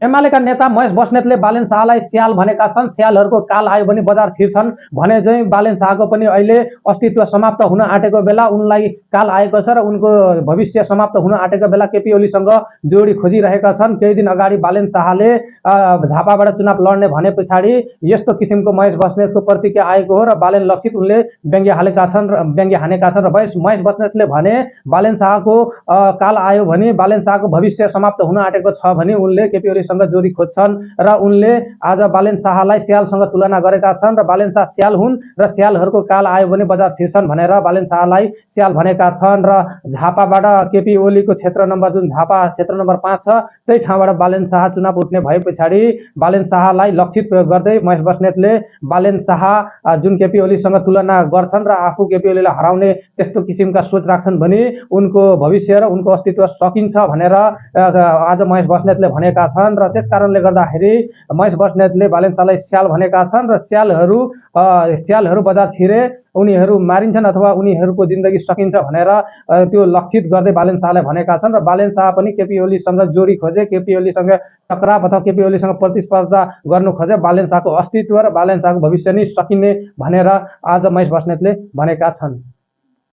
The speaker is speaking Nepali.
एमालेका नेता महेश बस्नेतले बालेन शाहलाई स्याल भनेका छन्। स्यालहरूको काल आयो भने बजार छिर्छन् भने चाहिँ बालेन शाहको पनि अहिले अस्तित्व समाप्त हुन आँटेको बेला उनलाई काल आएको छ र उनको भविष्य समाप्त हुन आँटेको बेला केपी ओलीसँग जोडी खोजिरहेका छन्। केही दिन अगाडि बालेन शाहले झापाबाट चुनाव लड्ने भने पछाडि यस्तो किसिमको महेश बस्नेतको प्रतिक्रिया आएको हो र बालेन लक्षित उनले व्यङ्ग्य हानेका छन् र महेश बस्नेतले भने बालेन शाहको काल आयो भने बालेन शाहको भविष्य समाप्त हुन आँटेको छ भने उनले केपी ओलीसँग जोडी खोज्छन् र उनले आज बालेन शाहलाई स्यालसँग तुलना गरेका छन् र बालेन शाह स्याल हुन् र स्यालहरूको काल आयो भने बजार छिर्छन् भनेर बालेन शाहलाई स्याल भनेका छन्। र झापाबाट केपी ओलीको क्षेत्र नम्बर जुन झापा क्षेत्र नम्बर 5 छ त्यही ठाउँबाट बालेन शाह चुनाव उठ्ने भए पछाडि बालेन शाहलाई लक्षित प्रयोग गर्दै महेश बस्नेतले बालेन शाह जुन केपी ओलीसँग तुलना गर्छन् र आफू केपी ओलीलाई हराउने त्यस्तो किसिमका सोच राख्छन् भने उनको भविष्य र उनको अस्तित्व सकिन्छ भनेर आज महेश बस्नेतले भनेका छन्। र त्यसकारणले गर्दाखेरि महेश बस्नेतले बालेन शाहलाई स्याल भनेका छन् र स्यालहरू बजार छिरे उनीहरू मारिन्छन् अथवा उनीहरूको जिन्दगी सकिन्छ भनेर त्यो लक्षित गर्दै बालेन शाहलाई भनेका छन्। र बालेन शाह पनि केपी ओलीसँग जोडी खोजे, केपी ओलीसँग टकराव अथवा केपी ओलीसँग प्रतिस्पर्धा गर्नु खोजे, बालेन शाहको अस्तित्व र बालेन शाहको भविष्य नै सकिने भनेर आज महेश बस्नेतले भनेका छन्।